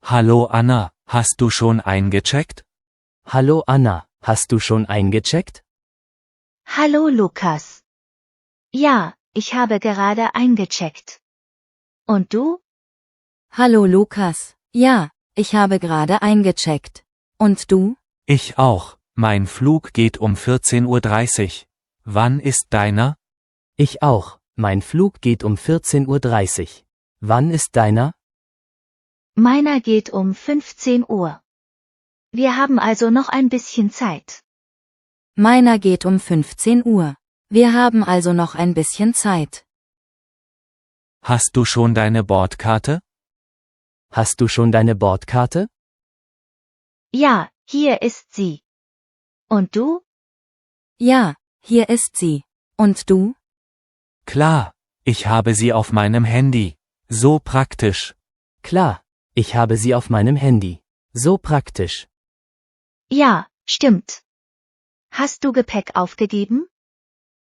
Hallo Anna, hast du schon eingecheckt? Hallo Anna, hast du schon eingecheckt? Hallo Lukas. Ja, ich habe gerade eingecheckt. Und du? Hallo Lukas, ja, ich habe gerade eingecheckt. Und du? Ich auch, mein Flug geht um 14:30 Uhr. Wann ist deiner? Ich auch, mein Flug geht um 14:30 Uhr. Wann ist deiner? Meiner geht um 15 Uhr. Wir haben also noch ein bisschen Zeit. Meiner geht um 15 Uhr. Wir haben also noch ein bisschen Zeit. Hast du schon deine Bordkarte? Hast du schon deine Bordkarte? Ja, hier ist sie. Und du? Ja, hier ist sie. Und du? Klar, ich habe sie auf meinem Handy. So praktisch. Klar, ich habe sie auf meinem Handy. So praktisch. Ja, stimmt. Hast du Gepäck aufgegeben?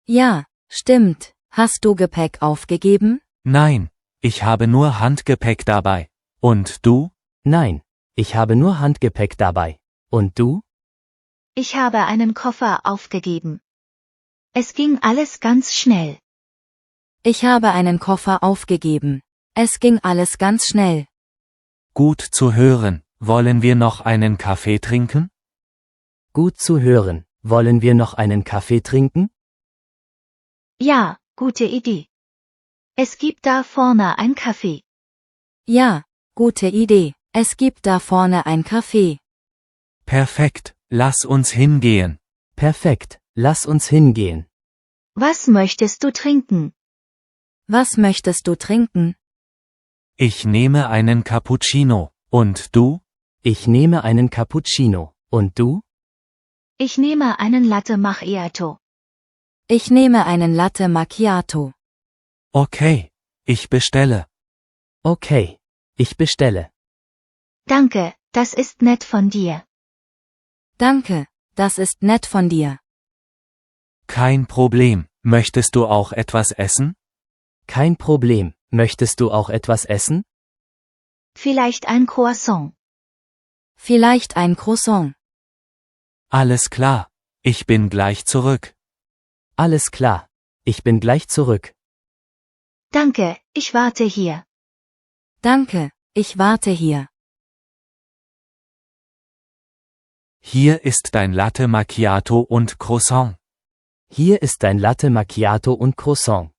Ja, stimmt. Hast du Gepäck aufgegeben? Nein, ich habe nur Handgepäck dabei. Und du? Nein, ich habe nur Handgepäck dabei. Und du? Ich habe einen Koffer aufgegeben. Es ging alles ganz schnell. Ich habe einen Koffer aufgegeben. Es ging alles ganz schnell. Gut zu hören. Wollen wir noch einen Kaffee trinken? Gut zu hören. Wollen wir noch einen Kaffee trinken? Ja, gute Idee. Es gibt da vorne ein Café. Ja, gute Idee. Es gibt da vorne ein Café. Perfekt, lass uns hingehen. Perfekt, lass uns hingehen. Was möchtest du trinken? Was möchtest du trinken? Ich nehme einen Cappuccino. Und du? Ich nehme einen Cappuccino. Und du? Ich nehme einen Latte Macchiato. Ich nehme einen Latte Macchiato. Okay, ich bestelle. Okay, ich bestelle. Danke, das ist nett von dir. Danke, das ist nett von dir. Kein Problem. Möchtest du auch etwas essen? Kein Problem. Möchtest du auch etwas essen? Vielleicht ein Croissant. Vielleicht ein Croissant. Alles klar. Ich bin gleich zurück. Alles klar. Ich bin gleich zurück. Danke, ich warte hier. Danke, ich warte hier. Hier ist dein Latte Macchiato und Croissant. Hier ist dein Latte Macchiato und Croissant.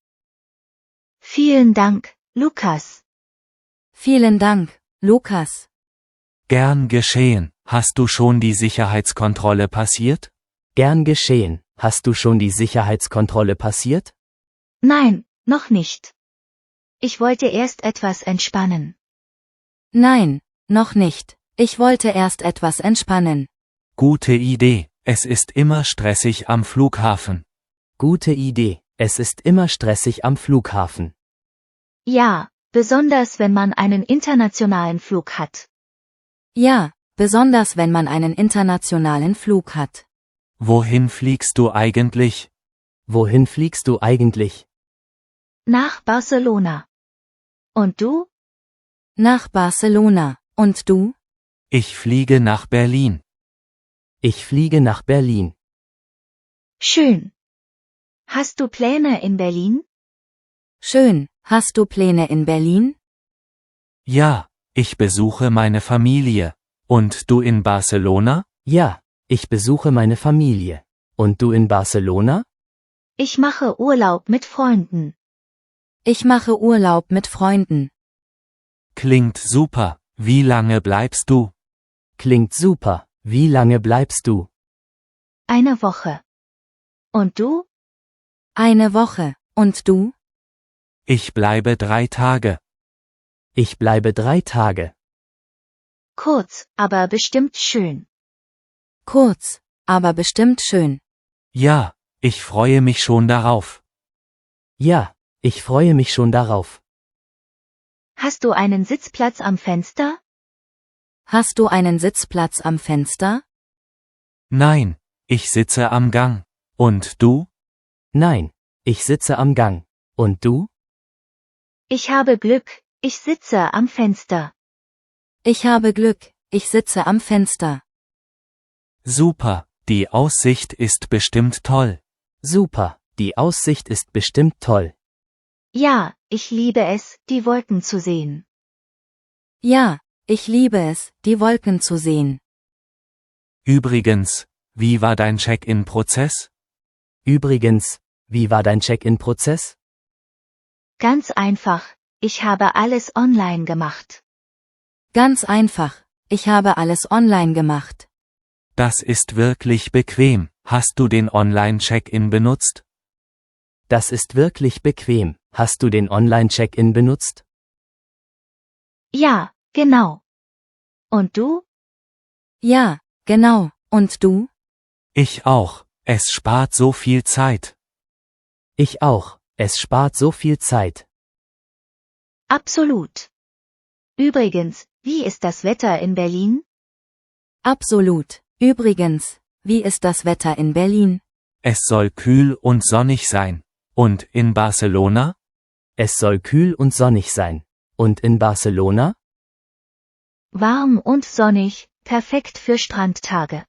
Vielen Dank, Lukas. Vielen Dank, Lukas. Gern geschehen. Hast du schon die Sicherheitskontrolle passiert? Gern geschehen. Hast du schon die Sicherheitskontrolle passiert? Nein, noch nicht. Ich wollte erst etwas entspannen. Nein, noch nicht. Ich wollte erst etwas entspannen. Gute Idee. Es ist immer stressig am Flughafen. Gute Idee. Es ist immer stressig am Flughafen. Ja, besonders wenn man einen internationalen Flug hat. Ja, besonders wenn man einen internationalen Flug hat. Wohin fliegst du eigentlich? Wohin fliegst du eigentlich? Nach Barcelona. Und du? Nach Barcelona. Und du? Ich fliege nach Berlin. Ich fliege nach Berlin. Schön. Hast du Pläne in Berlin? Schön. Hast du Pläne in Berlin? Ja, ich besuche meine Familie. Und du in Barcelona? Ja, ich besuche meine Familie. Und du in Barcelona? Ich mache Urlaub mit Freunden. Ich mache Urlaub mit Freunden. Klingt super. Wie lange bleibst du? Klingt super. Wie lange bleibst du? Eine Woche. Und du? Eine Woche. Und du? Ich bleibe 3 Tage. Ich bleibe 3 Tage. Kurz, aber bestimmt schön. Kurz, aber bestimmt schön. Ja, ich freue mich schon darauf. Ja, ich freue mich schon darauf. Hast du einen Sitzplatz am Fenster? Hast du einen Sitzplatz am Fenster? Nein, ich sitze am Gang. Und du? Nein, ich sitze am Gang. Und du? Ich habe Glück, ich sitze am Fenster. Ich habe Glück, ich sitze am Fenster. Super, die Aussicht ist bestimmt toll. Super, die Aussicht ist bestimmt toll. Ja, ich liebe es, die Wolken zu sehen. Ja, ich liebe es, die Wolken zu sehen. Übrigens, wie war dein Check-in-Prozess? Übrigens, wie war dein Check-in-Prozess? Ganz einfach, ich habe alles online gemacht. Ganz einfach, ich habe alles online gemacht. Das ist wirklich bequem. Hast du den Online-Check-in benutzt? Das ist wirklich bequem. Hast du den Online-Check-in benutzt? Ja, genau. Und du? Ja, genau, und du? Ich auch. Es spart so viel Zeit. Ich auch. Es spart so viel Zeit. Absolut. Übrigens, wie ist das Wetter in Berlin? Absolut. Übrigens, wie ist das Wetter in Berlin? Es soll kühl und sonnig sein. Und in Barcelona? Es soll kühl und sonnig sein. Und in Barcelona? Warm und sonnig, perfekt für Strandtage.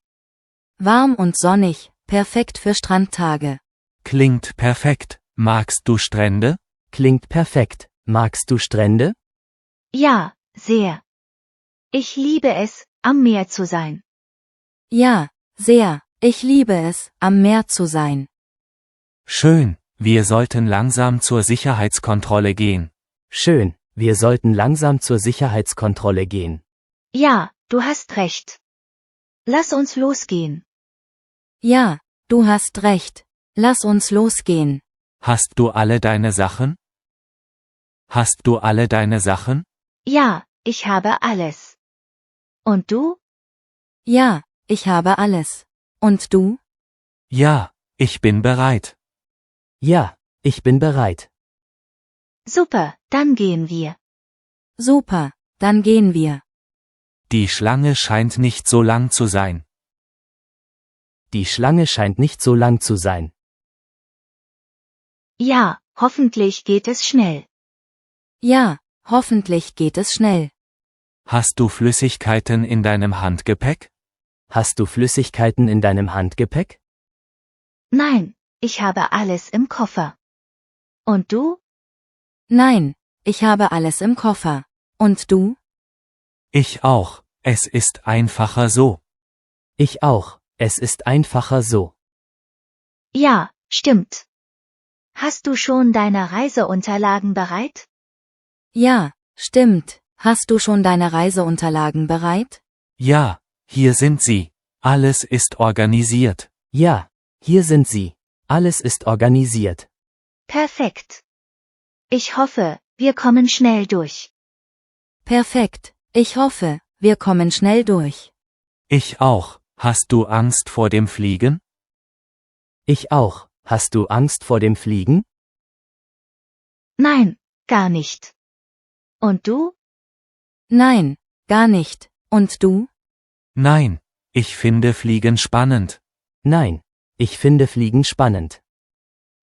Warm und sonnig, perfekt für Strandtage. Klingt perfekt. Magst du Strände? Klingt perfekt. Magst du Strände? Ja, sehr. Ich liebe es, am Meer zu sein. Ja, sehr. Ich liebe es, am Meer zu sein. Schön. Wir sollten langsam zur Sicherheitskontrolle gehen. Schön. Wir sollten langsam zur Sicherheitskontrolle gehen. Ja, du hast recht. Lass uns losgehen. Ja, du hast recht. Lass uns losgehen. Hast du alle deine Sachen? Hast du alle deine Sachen? Ja, ich habe alles. Und du? Ja, ich habe alles. Und du? Ja, ich bin bereit. Ja, ich bin bereit. Super, dann gehen wir. Super, dann gehen wir. Die Schlange scheint nicht so lang zu sein. Die Schlange scheint nicht so lang zu sein. Ja, hoffentlich geht es schnell. Ja, hoffentlich geht es schnell. Hast du Flüssigkeiten in deinem Handgepäck? Hast du Flüssigkeiten in deinem Handgepäck? Nein, ich habe alles im Koffer. Und du? Nein, ich habe alles im Koffer. Und du? Ich auch. Es ist einfacher so. Ich auch. Es ist einfacher so. Ja, stimmt. Hast du schon deine Reiseunterlagen bereit? Ja, stimmt. Hast du schon deine Reiseunterlagen bereit? Ja, hier sind sie. Alles ist organisiert. Ja, hier sind sie. Alles ist organisiert. Perfekt. Ich hoffe, wir kommen schnell durch. Perfekt. Ich hoffe, wir kommen schnell durch. Ich auch. Hast du Angst vor dem Fliegen? Ich auch. Hast du Angst vor dem Fliegen? Nein, gar nicht. Und du? Nein, gar nicht. Und du? Nein, ich finde Fliegen spannend. Nein. Ich finde Fliegen spannend.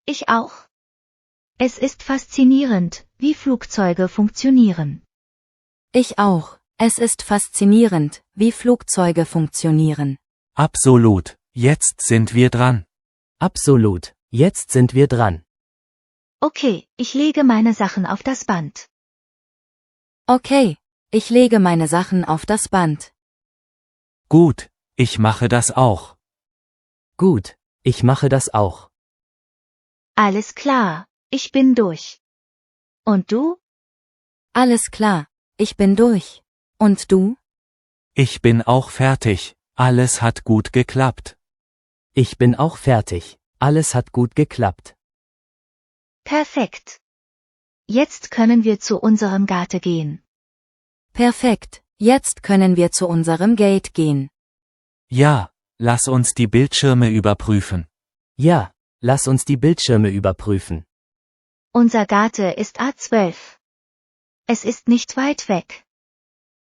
Ich auch. Es ist faszinierend, wie Flugzeuge funktionieren. Ich auch. Es ist faszinierend, wie Flugzeuge funktionieren. Absolut. Jetzt sind wir dran. Absolut. Jetzt sind wir dran. Okay, ich lege meine Sachen auf das Band. Okay, ich lege meine Sachen auf das Band. Gut, ich mache das auch. Gut. Ich mache das auch. Alles klar, ich bin durch. Und du? Alles klar, ich bin durch. Und du? Ich bin auch fertig. Alles hat gut geklappt. Ich bin auch fertig. Alles hat gut geklappt. Perfekt. Jetzt können wir zu unserem Garten gehen. Perfekt, jetzt können wir zu unserem Gate gehen. Ja, lass uns die Bildschirme überprüfen. Ja, lass uns die Bildschirme überprüfen. Unser Garten ist A12. Es ist nicht weit weg.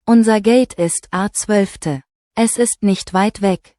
Unser Gate ist A12. Es ist nicht weit weg.